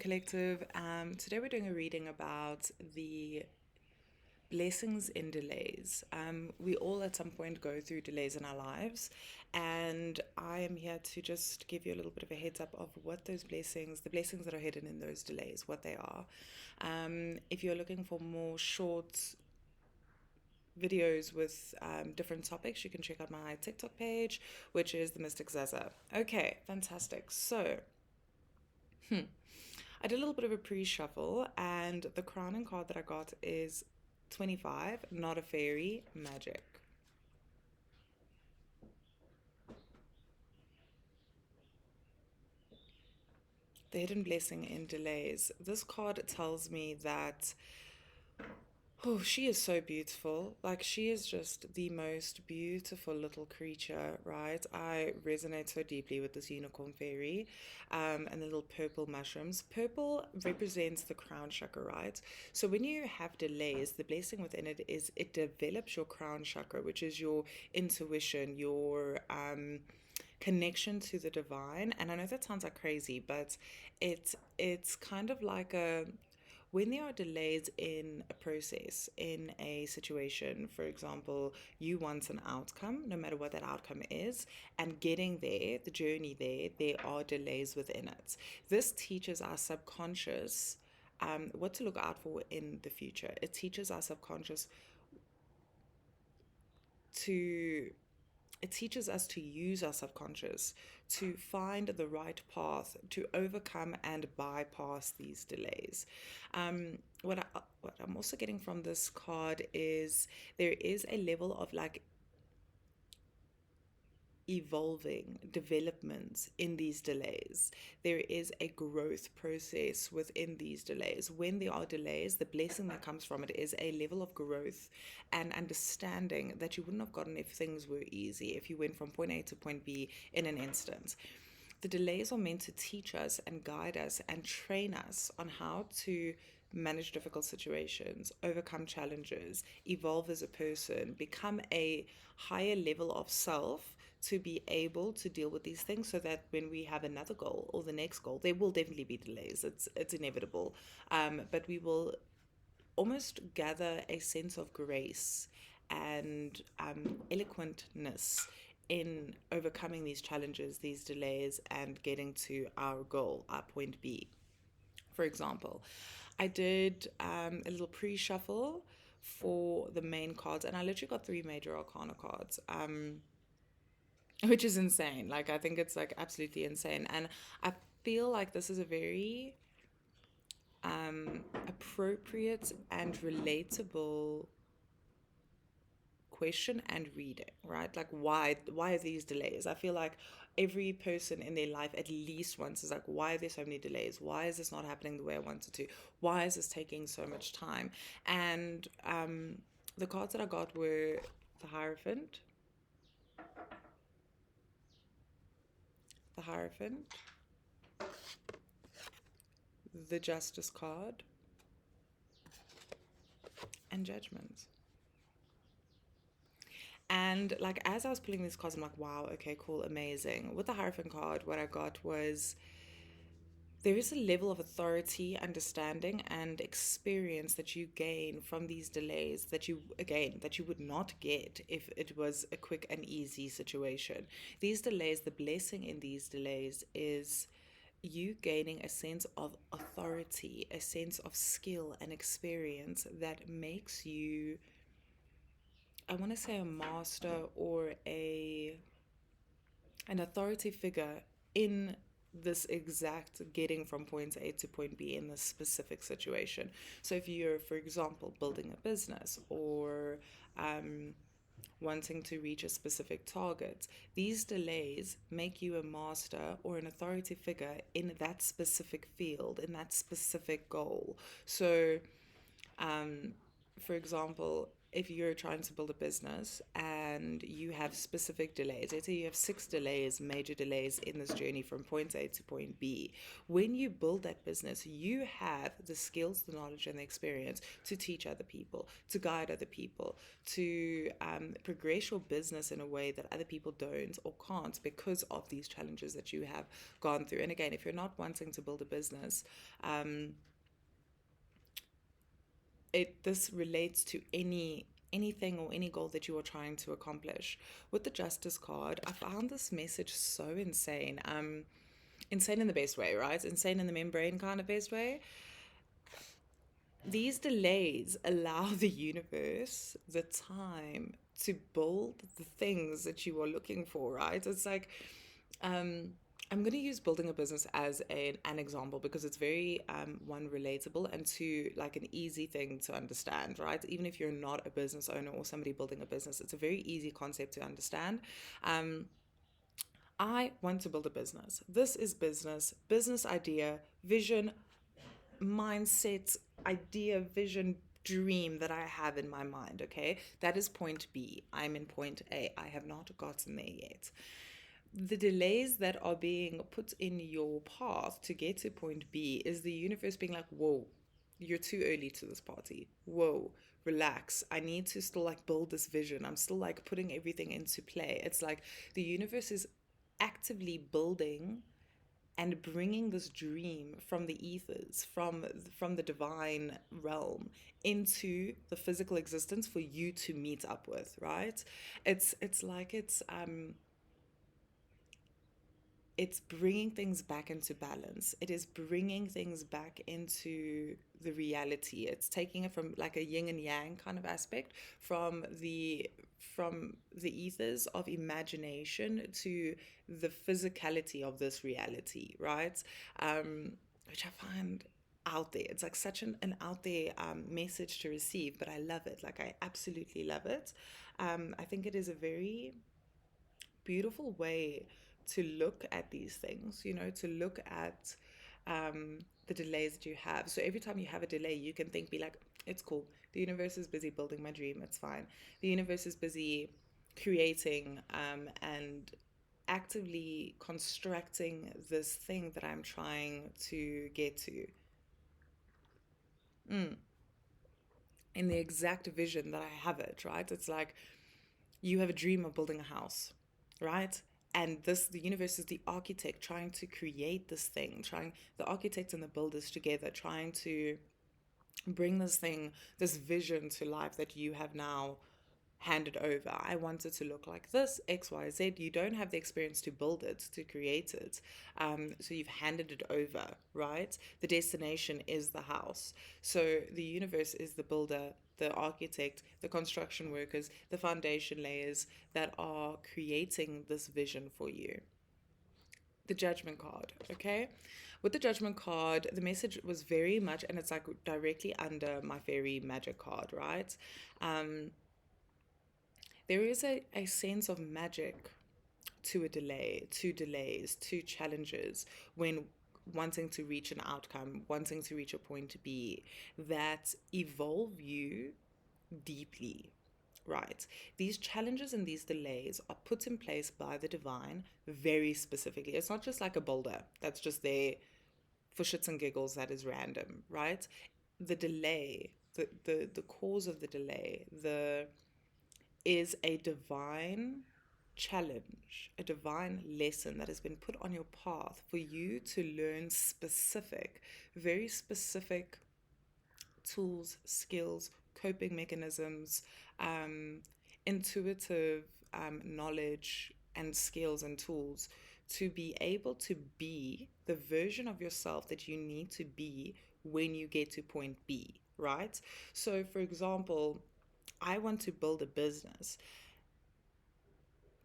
Collective. Today we're doing a reading about the blessings in delays. We all at some point go through delays in our lives, and I am here to just give you a little bit of a heads up of what those blessings, the blessings that are hidden in those delays, what they are. If you're looking for more short videos with different topics, you can check out my TikTok page, which is the Mystic Zaza. Okay, fantastic. So, I did a little bit of a pre-shuffle, and the crowning card that I got is 25, not a fairy, magic. The hidden blessing in delays. This card tells me that oh, she is so beautiful. Like, she is just the most beautiful little creature, right? I resonate so deeply with this unicorn fairy and the little purple mushrooms. Purple represents the crown chakra, right? So, when you have delays, the blessing within it is it develops your crown chakra, which is your intuition, your connection to the divine. And I know that sounds like crazy, but it's kind of like a when there are delays in a process, in a situation, for example, you want an outcome, no matter what that outcome is, and getting there, the journey there, there are delays within it. This teaches our subconscious what to look out for in the future. It teaches our subconscious to it teaches us to use our subconscious to find the right path to overcome and bypass these delays. What I'm also getting from this card is there is a level of like evolving development in these delays. There is a growth process within these delays. When there are delays, the blessing that comes from it is a level of growth and understanding that you wouldn't have gotten if things were easy, if you went from point A to point B in an instant. The delays are meant to teach us and guide us and train us on how to manage difficult situations, overcome challenges, evolve as a person, become a higher level of self to be able to deal with these things so that when we have another goal or the next goal, there will definitely be delays. It's inevitable. But we will almost gather a sense of grace and eloquentness in overcoming these challenges, these delays, and getting to our goal, our point B. For example, I did a little pre shuffle for the main cards, and I literally got three major arcana cards, which is insane. Like, I think it's like absolutely insane. And I feel like this is a very appropriate and relatable question and reading, right? Like, why are these delays? I feel like every person in their life at least once is like, why are there so many delays? Why is this not happening the way I wanted to? Why is this taking so much time? And the cards that I got were the Hierophant, the Hierophant, the Justice card, and Judgment. And like as I was pulling these cards, I'm like, wow, okay, cool, amazing. With the Hierophant card, what I got was there is a level of authority, understanding, and experience that you gain from these delays that you would not get if it was a quick and easy situation. These delays, the blessing in these delays is you gaining a sense of authority, a sense of skill and experience that makes you, I want to say, a master or a an authority figure in this exact getting from point A to point B in this specific situation. So if you're, for example, building a business or wanting to reach a specific target, these delays make you a master or an authority figure in that specific field, in that specific goal. So, for example, if you're trying to build a business and you have specific delays, let's say you have 6 delays, major delays in this journey from point A to point B, when you build that business, you have the skills, the knowledge, and the experience to teach other people, to guide other people, to progress your business in a way that other people don't or can't because of these challenges that you have gone through. And again, if you're not wanting to build a business, this relates to anything or any goal that you are trying to accomplish. With the justice card, I found this message so insane. Insane in the best way, right? Insane in the membrane kind of best way. These delays allow the universe the time to build the things that you are looking for, right? It's like, I'm going to use building a business as an example because it's very, one, relatable, and two, like an easy thing to understand, right? Even if you're not a business owner or somebody building a business, it's a very easy concept to understand. I want to build a business. This is business idea, vision, mindset, idea, vision, dream that I have in my mind, okay? That is point B. I'm in point A. I have not gotten there yet. The delays that are being put in your path to get to point B is the universe being like, whoa, you're too early to this party. Whoa, relax. I need to still like build this vision. I'm still like putting everything into play. It's like the universe is actively building and bringing this dream from the ethers, from the divine realm into the physical existence for you to meet up with, right? It's like it's bringing things back into balance. It is bringing things back into the reality. It's taking it from like a yin and yang kind of aspect, from the ethers of imagination to the physicality of this reality, right? Which I find out there. It's like such an out there message to receive, but I love it. Like I absolutely love it. I think it is a very beautiful way to look at these things, to look at the delays that you have. So every time you have a delay, you can be like, it's cool. The universe is busy building my dream. It's fine. The universe is busy creating and actively constructing this thing that I'm trying to get to in the exact vision that I have it, right? It's like you have a dream of building a house, right? And the universe is the architect trying to create this thing, trying the architects and the builders together, trying to bring this thing, this vision to life that you have now handed over. I want it to look like this, XYZ. You don't have the experience to build it, to create it. So you've handed it over, right? The destination is the house. So the universe is the builder, the architect, the construction workers, the foundation layers that are creating this vision for you. The judgment card, okay? With the judgment card, the message was very much, and it's like directly under my fairy magic card, right? Um, there is a sense of magic to a delay, to delays, to challenges when wanting to reach an outcome, wanting to reach a point B that evolve you deeply, right? These challenges and these delays are put in place by the divine very specifically. It's not just like a boulder that's just there for shits and giggles that is random, right? The delay, the cause of the delay, the is a divine challenge, a divine lesson that has been put on your path for you to learn specific, very specific tools, skills, coping mechanisms, um, intuitive knowledge and skills and tools to be able to be the version of yourself that you need to be when you get to point B, right? So, for example, I want to build a business.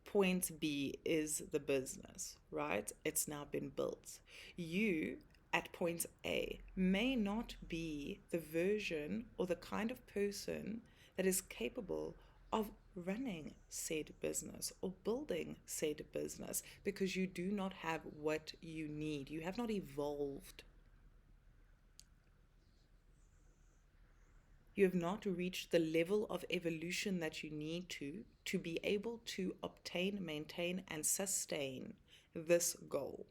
Point B is the business, right? It's now been built. You at point A may not be the version or the kind of person that is capable of running said business or building said business because you do not have what you need. You have not evolved. You have not reached the level of evolution that you need to be able to obtain, maintain, and sustain this goal.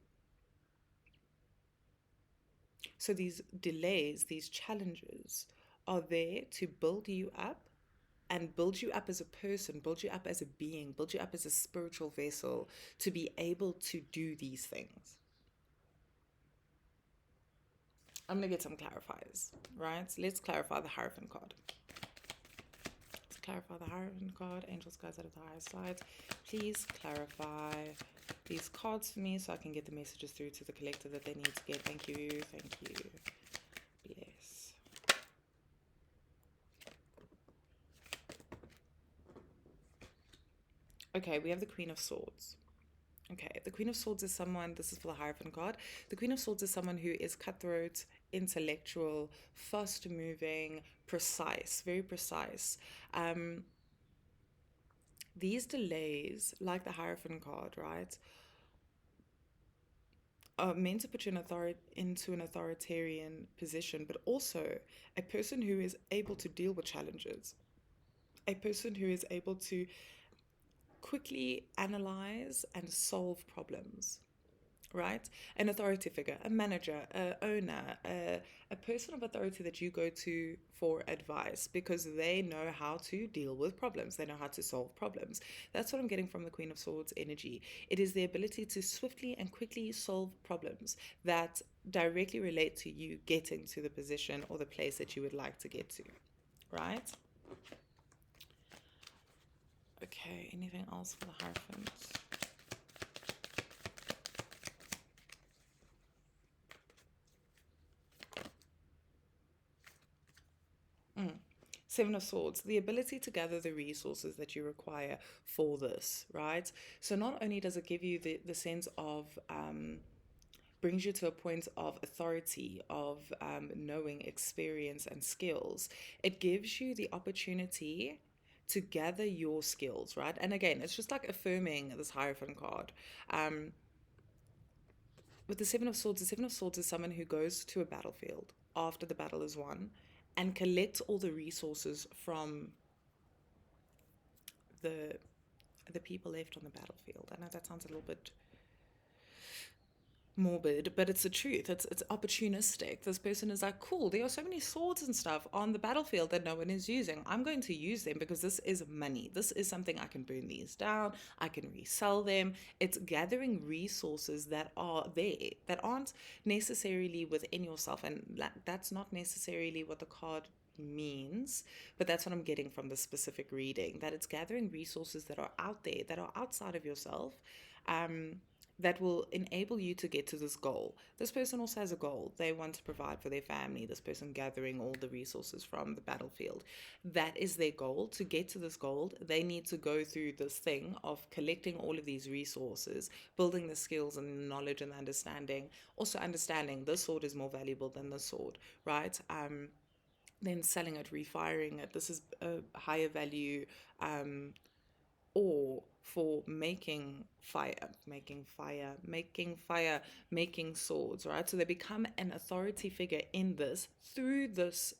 So these delays, these challenges are there to build you up and build you up as a person, build you up as a being, build you up as a spiritual vessel to be able to do these things. I'm going to get some clarifiers, right? So let's clarify the Hierophant card. Let's clarify the Hierophant card. Angels, guides out of the higher side. Please clarify these cards for me so I can get the messages through to the collective that they need to get. Thank you. Thank you. Bless. Okay, we have the Queen of Swords. Okay, the Queen of Swords is someone, this is for the Hierophant card. The Queen of Swords is someone who is cutthroat, intellectual, fast moving, precise, very precise. These delays, like the Hierophant card, right, are meant to put you into an authoritarian position, but also a person who is able to deal with challenges, a person who is able to quickly analyze and solve problems, right? An authority figure, a manager, a owner, a person of authority that you go to for advice because they know how to deal with problems. They know how to solve problems. That's what I'm getting from the Queen of Swords energy. It is the ability to swiftly and quickly solve problems that directly relate to you getting to the position or the place that you would like to get to, right? Okay, anything else for the Hierophant? Seven of Swords, the ability to gather the resources that you require for this, right? So not only does it give you the sense of, brings you to a point of authority, of knowing, experience, and skills, it gives you the opportunity to gather your skills, right? And again, it's just like affirming this Hierophant card. With the Seven of Swords is someone who goes to a battlefield after the battle is won and collects all the resources from the the people left on the battlefield. I know that sounds a little bit morbid, but it's the truth. It's opportunistic. This person is like, cool, there are so many swords and stuff on the battlefield that no one is using. I'm going to use them because this is money. This is something I can burn these down. I can resell them. It's gathering resources that are there, that aren't necessarily within yourself. And that's not necessarily what the card means, but that's what I'm getting from the specific reading, that it's gathering resources that are out there, that are outside of yourself, that will enable you to get to this goal. This person also has a goal. They want to provide for their family. This person gathering all the resources from the battlefield. That is their goal. To get to this goal, they need to go through this thing of collecting all of these resources, building the skills and knowledge and understanding. Also understanding this sword is more valuable than this sword, right? Then selling it, refiring it. This is a higher value or for making swords, right? So they become an authority figure in this through this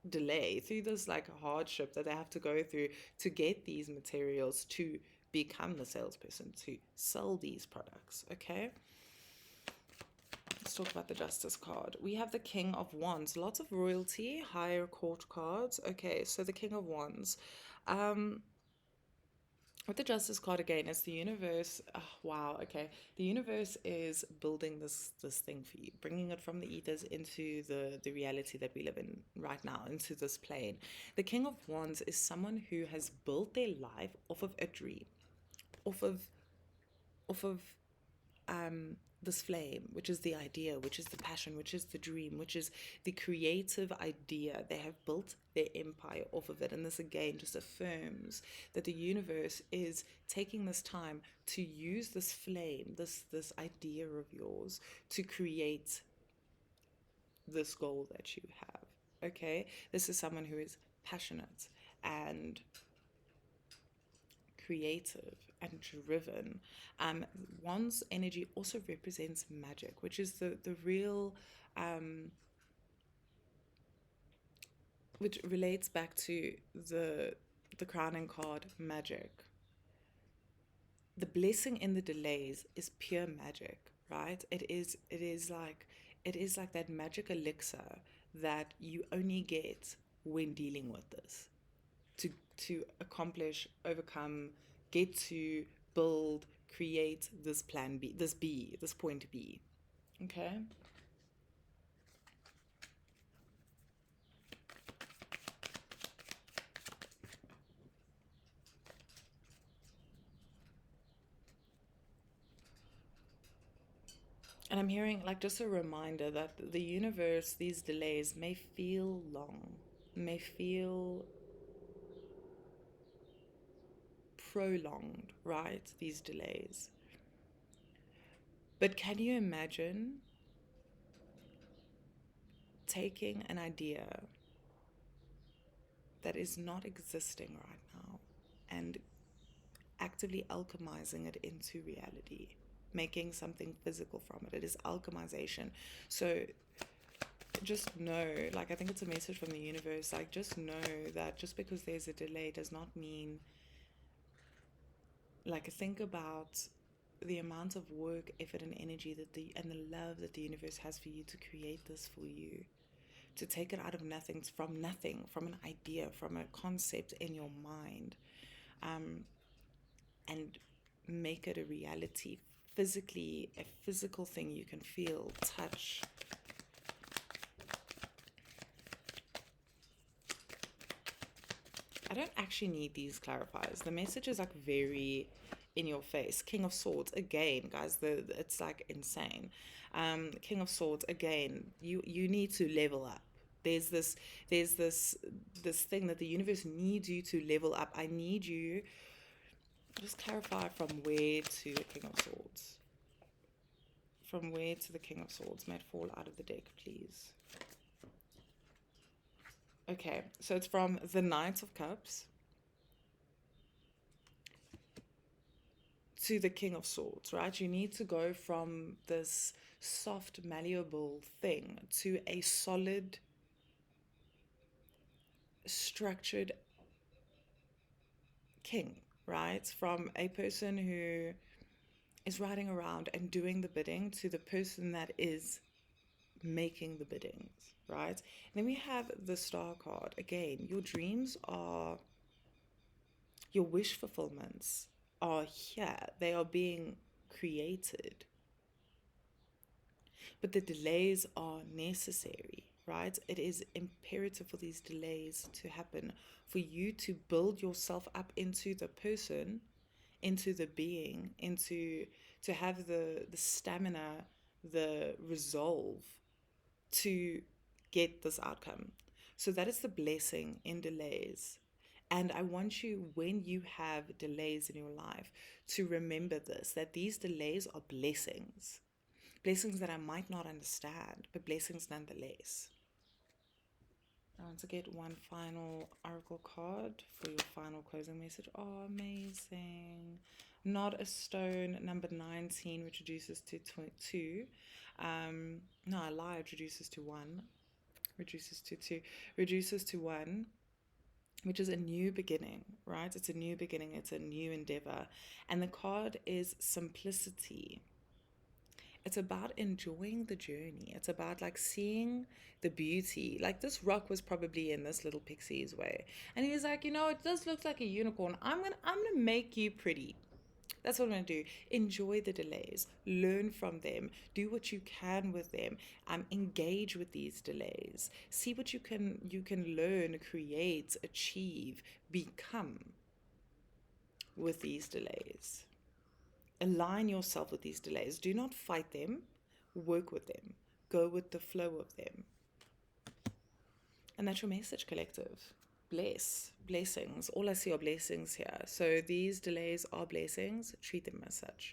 delay, through this like hardship that they have to go through to get these materials to become the salesperson to sell these products. Okay, let's talk about the Justice card. We have the King of Wands, lots of royalty, higher court cards. Okay, so the King of Wands. With the Justice card again, it's the universe. Oh, wow. Okay, the universe is building this thing for you, bringing it from the ethers into the reality that we live in right now, into this plane. The King of Wands is someone who has built their life off of a dream, off of this flame, which is the idea, which is the passion, which is the dream, which is the creative idea. They have built their empire off of it. And this again just affirms that the universe is taking this time to use this flame, this idea of yours to create this goal that you have. Okay? This is someone who is passionate and creative and driven. One's energy also represents magic, which is the real which relates back to the crowning card, magic. The blessing in the delays is pure magic, right? It is like that magic elixir that you only get when dealing with this, to accomplish, overcome, get to build, create this plan B, this point B. Okay? And I'm hearing, like, just a reminder that the universe, these delays may feel long, may feel prolonged, right? These delays. But can you imagine taking an idea that is not existing right now and actively alchemizing it into reality, making something physical from it? It is alchemization. So just know, like, I think it's a message from the universe, like, just know that just because there's a delay does not mean, like, think about the amount of work, effort, and energy and the love that the universe has for you to create this for you, to take it out of nothing, from an idea, from a concept in your mind, um, and make it a reality, physically, a physical thing you can feel, touch. I don't actually need these clarifiers. The message is like very in your face. King of Swords again, guys. It's like insane. King of Swords again. You need to level up. There's this there's this thing that the universe needs you to level up. I need you. Just clarify from where to the King of Swords. From where to the King of Swords? May it fall out of the deck, please. Okay, so it's from the Knight of Cups to the King of Swords, right? You need to go from this soft, malleable thing to a solid, structured king, right? From a person who is riding around and doing the bidding to the person that is making the biddings, right? And then we have the Star card. Again, your dreams are, your wish fulfillments are here. They are being created. But the delays are necessary, right? It is imperative for these delays to happen, for you to build yourself up into the person, into the being, into to have the stamina, the resolve to get this outcome. So that is the blessing in delays. And I want you, when you have delays in your life, to remember this, that these delays are blessings. Blessings that I might not understand, but blessings nonetheless. I want to get one final oracle card for your final closing message. Oh, amazing. Not a stone, number 19, which reduces to 2. No, I lie, it reduces to 1. Reduces to 2. Reduces to 1, which is a new beginning, right? It's a new beginning. It's a new endeavor. And the card is simplicity. It's about enjoying the journey. It's about like seeing the beauty. Like this rock was probably in this little pixie's way. And he was like, it does look like a unicorn. I'm gonna make you pretty. That's what I'm gonna do. Enjoy the delays. Learn from them. Do what you can with them. Engage with these delays. See what you can learn, create, achieve, become with these delays. Align yourself with these delays. Do not fight them, work with them, go with the flow of them. And that's your message, collective. Blessings. All I see are blessings here. So these delays are blessings. Treat them as such.